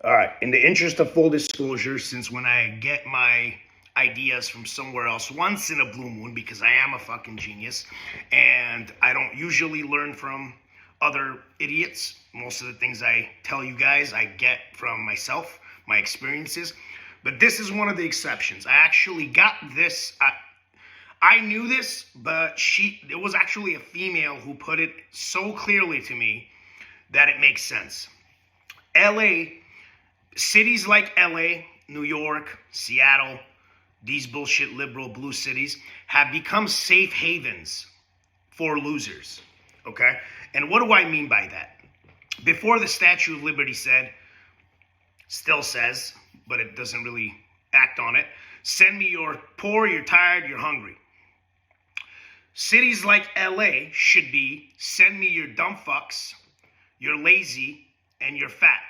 All right. In the interest of full disclosure, since when I get my ideas from somewhere else once in a blue moon, because I am a fucking genius, and I don't usually learn from other idiots. Most of the things I tell you guys, I get from myself, my experiences. But this is one of the exceptions. I actually got this. I knew this, but it was actually a female who put it so clearly to me that it makes sense. LA, cities like LA, New York, Seattle, these bullshit liberal blue cities have become safe havens for losers. Okay? And what do I mean by that? Before the Statue of Liberty still says, but it doesn't really act on it, send me you're poor, you're tired, you're hungry. Cities like LA should be, send me your dumb fucks, you're lazy, and you're fat.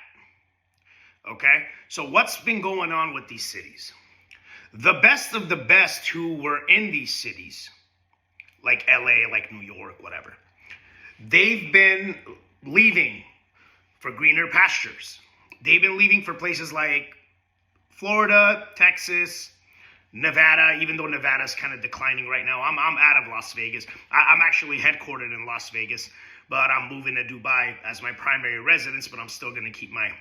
Okay? So what's been going on with these cities? The best of the best who were in these cities, like LA, like New York, whatever, they've been leaving for greener pastures. They've been leaving for places like Florida, Texas, Nevada, even though Nevada's kind of declining right now. I'm out of Las Vegas. I'm actually headquartered in Las Vegas, but I'm moving to Dubai as my primary residence, but I'm still going to keep my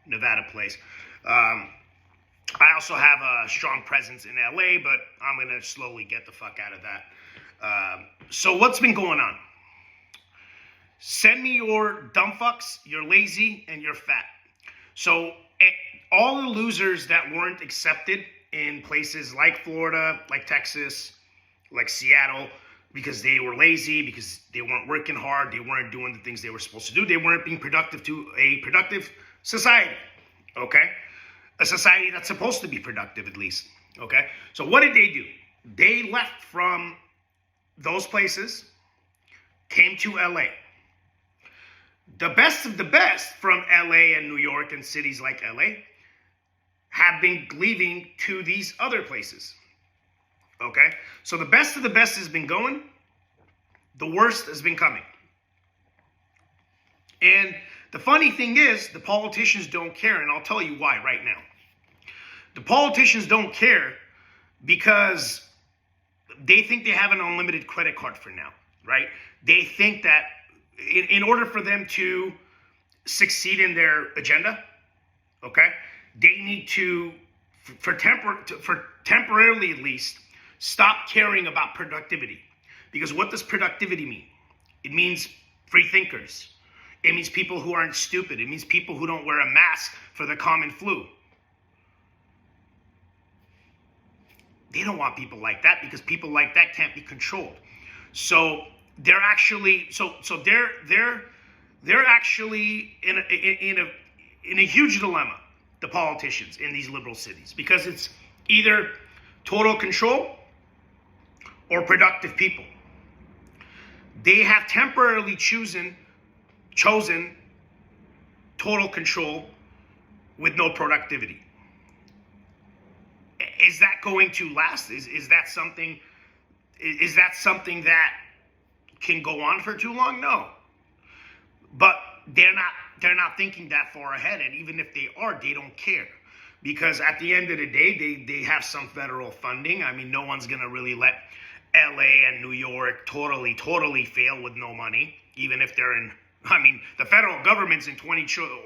Nevada place. I also have a strong presence in LA, but I'm going to slowly get the fuck out of that. So what's been going on? Send me your dumb fucks, you're lazy, and you're fat. So all the losers that weren't accepted in places like Florida, like Texas, like Seattle, because they were lazy, because they weren't working hard, they weren't doing the things they were supposed to do, they weren't being productive to a productive society, okay? A society that's supposed to be productive, at least, okay? So what did they do? They left from those places, came to LA. The best of the best from LA and New York and cities like LA have been leaving to these other places, okay? So the best of the best has been going, the worst has been coming. And the funny thing is, the politicians don't care, and I'll tell you why right now. The politicians don't care because they think they have an unlimited credit card for now, right? They think that in order for them to succeed in their agenda, okay, they need to, for temporarily at least, stop caring about productivity. Because what does productivity mean? It means free thinkers. It means people who aren't stupid. It means people who don't wear a mask for the common flu. They don't want people like that because people like that can't be controlled. So they're actually they're actually in a huge dilemma, the politicians in these liberal cities, because it's either total control or productive people. They have temporarily chosen total control with no productivity. Is that going to last? Is that something that can go on for too long? No. But they're not thinking that far ahead, and even if they are, they don't care. Because at the end of the day, they have some federal funding. I mean, no one's going to really let LA and New York totally fail with no money, even if they're in, I mean, the federal government's in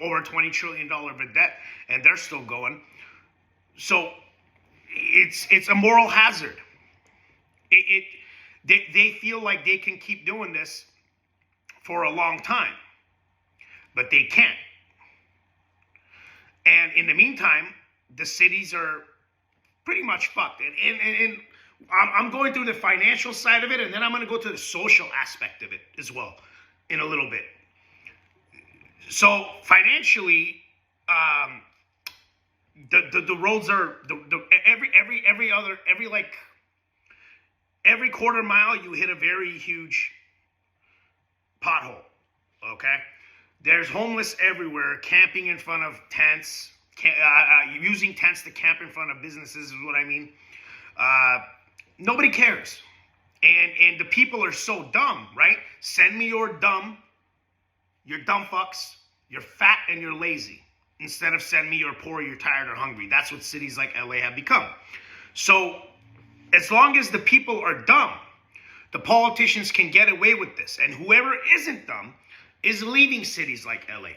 over $20 trillion of debt, and they're still going. So it's a moral hazard. They feel like they can keep doing this for a long time, but they can't. And in the meantime, the cities are pretty much fucked. And I'm going through the financial side of it, and then I'm going to go to the social aspect of it as well in a little bit. So financially, the roads are every quarter mile you hit a very huge pothole. Okay, there's homeless everywhere, camping in front of tents, using tents to camp in front of businesses is what I mean. Nobody cares, and the people are so dumb, right? Send me your dumb fucks. You're fat and you're lazy. instead of send me you're poor, you're tired, or hungry. That's what cities like LA have become. So as long as the people are dumb, the politicians can get away with this. And whoever isn't dumb is leaving cities like LA.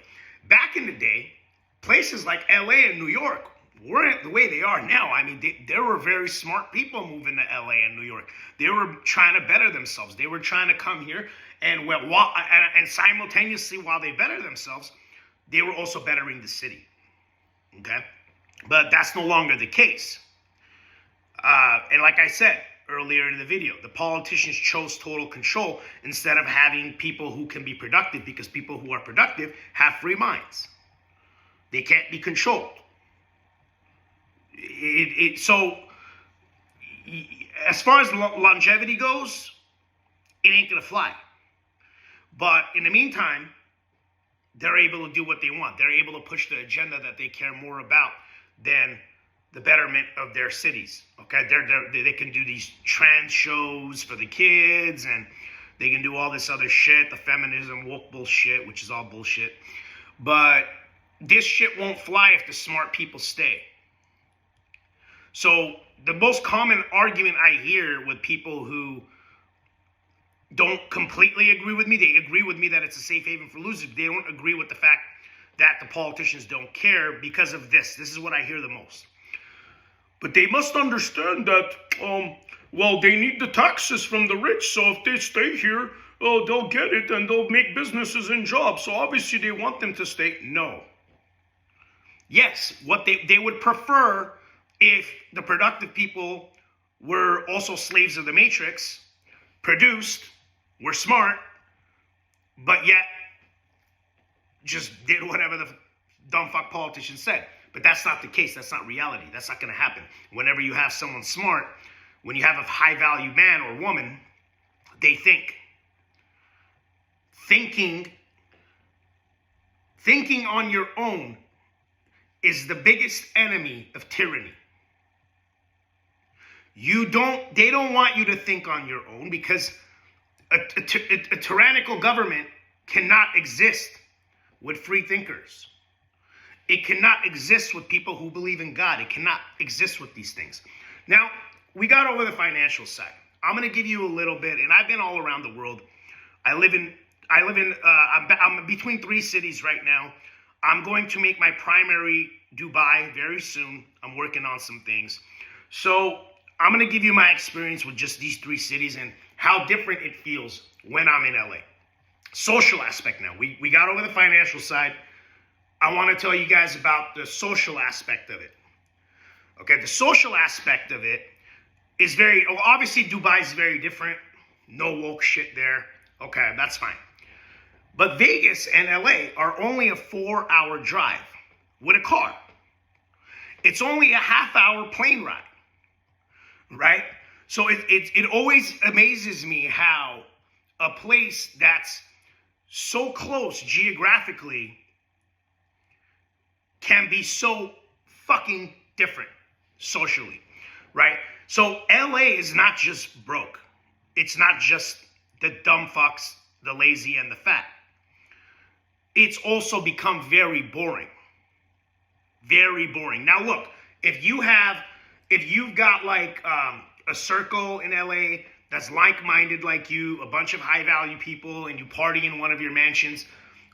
Back in the day, places like LA and New York weren't the way they are now. I mean, there were very smart people moving to LA and New York. They were trying to better themselves. They were trying to come here, and simultaneously, while they better themselves, they were also bettering the city. Okay? But that's no longer the case. And like I said earlier in the video, the politicians chose total control instead of having people who can be productive, because people who are productive have free minds. They can't be controlled. So as far as longevity goes, it ain't gonna fly. But in the meantime, they're able to do what they want. They're able to push the agenda that they care more about than the betterment of their cities. Okay, they can do these trans shows for the kids, and they can do all this other shit, the feminism, woke bullshit, which is all bullshit. But this shit won't fly if the smart people stay. So the most common argument I hear with people who don't completely agree with me, they agree with me that it's a safe haven for losers. They don't agree with the fact that the politicians don't care because of this. This is what I hear the most. But they must understand that, well, they need the taxes from the rich. So if they stay here, they'll get it and they'll make businesses and jobs. So obviously they want them to stay. No. Yes, what they would prefer if the productive people were also slaves of the matrix, produced, were smart, but yet just did whatever the dumb fuck politicians said. But that's not the case. That's not reality. That's not going to happen. Whenever you have someone smart, when you have a high-value man or woman, they think. Thinking on your own is the biggest enemy of tyranny. They don't want you to think on your own, because a tyrannical government cannot exist with free thinkers. It cannot exist with people who believe in God. It cannot exist with these things. Now, we got over the financial side. I'm going to give you a little bit, and I've been all around the world. I'm between 3 cities right now. I'm going to make my primary Dubai very soon. I'm working on some things. So I'm going to give you my experience with just these 3 cities and how different it feels when I'm in LA. Social aspect now. We got over the financial side. I want to tell you guys about the social aspect of it. Okay, the social aspect of it is obviously Dubai is very different. No woke shit there. Okay, that's fine. But Vegas and LA are only a 4-hour drive with a car. It's only a half-hour plane ride, right? So it always amazes me how a place that's so close geographically can be so fucking different socially, right? So LA is not just broke. It's not just the dumb fucks, the lazy, and the fat. It's also become very boring. Very boring. Now look, if you've got like a circle in LA that's like-minded like you, a bunch of high-value people, and you party in one of your mansions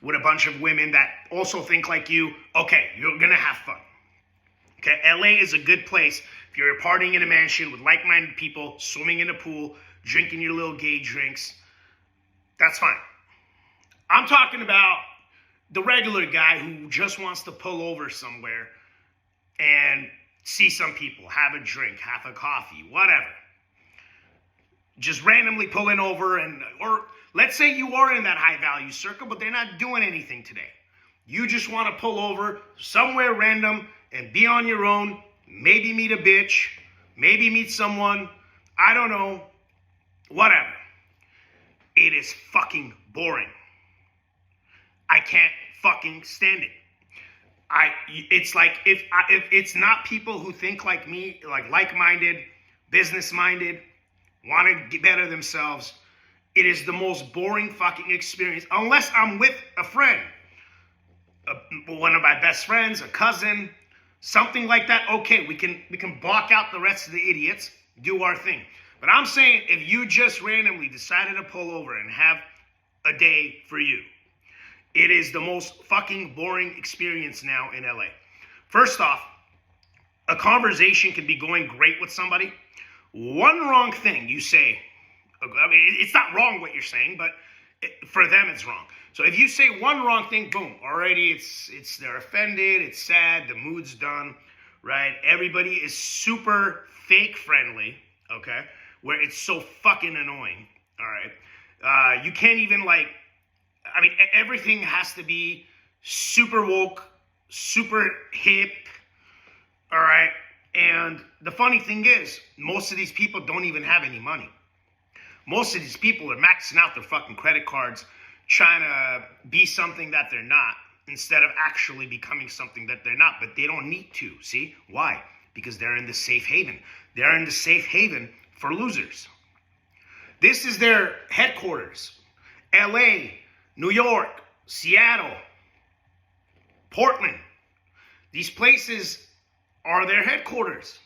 with a bunch of women that also think like you, okay, you're gonna have fun. Okay, LA is a good place if you're partying in a mansion with like-minded people, swimming in a pool, drinking your little gay drinks. That's fine. I'm talking about the regular guy who just wants to pull over somewhere and see some people, have a drink, have a coffee, whatever. Just randomly pulling over, or let's say you are in that high value circle, but they're not doing anything today. You just want to pull over somewhere random and be on your own, maybe meet a bitch, maybe meet someone, I don't know, whatever. It is fucking boring. I can't fucking stand it. It's like if it's not people who think like me, like-minded, business-minded, want to better themselves, it is the most boring fucking experience. Unless I'm with a friend. one of my best friends, a cousin, something like that. Okay, we can block out the rest of the idiots, do our thing. But I'm saying if you just randomly decided to pull over and have a day for you, it is the most fucking boring experience now in LA. First off, a conversation could be going great with somebody. One wrong thing you say, I mean, it's not wrong what you're saying, but for them it's wrong. So if you say one wrong thing, boom, already they're offended, it's sad, the mood's done, right? Everybody is super fake friendly, okay? Where it's so fucking annoying, all right? You can't even everything has to be super woke, super hip, all right? And the funny thing is, most of these people don't even have any money. Most of these people are maxing out their fucking credit cards, trying to be something that they're not, instead of actually becoming something that they're not. But they don't need to, see? Why? Because they're in the safe haven. They're in the safe haven for losers. This is their headquarters. LA, New York, Seattle, Portland. These places are their headquarters.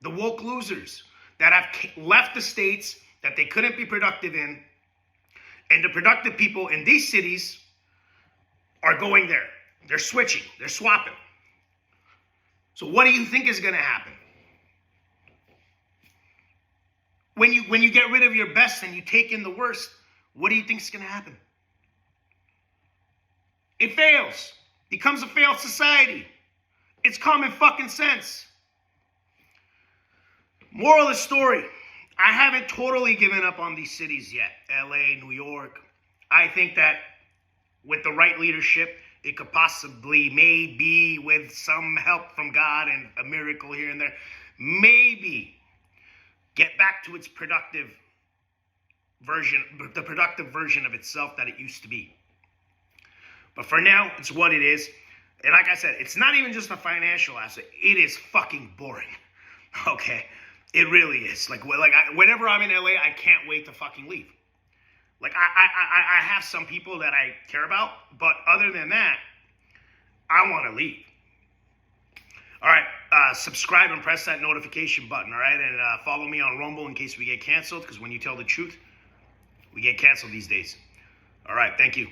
The woke losers that have left the states that they couldn't be productive in, and the productive people in these cities are going there. They're switching. They're swapping. So what do you think is going to happen? When you get rid of your best and you take in the worst, what do you think is going to happen? It fails. Becomes a failed society. It's common fucking sense. Moral of the story, I haven't totally given up on these cities yet. LA, New York. I think that with the right leadership, it could possibly, maybe with some help from God and a miracle here and there, maybe get back to its productive version, the productive version of itself that it used to be. But for now, it's what it is. And like I said, it's not even just a financial asset. It is fucking boring. Okay? It really is. Whenever I'm in LA, I can't wait to fucking leave. I have some people that I care about, but other than that, I want to leave. All right, subscribe and press that notification button, all right? And follow me on Rumble in case we get canceled, because when you tell the truth, we get canceled these days. All right, thank you.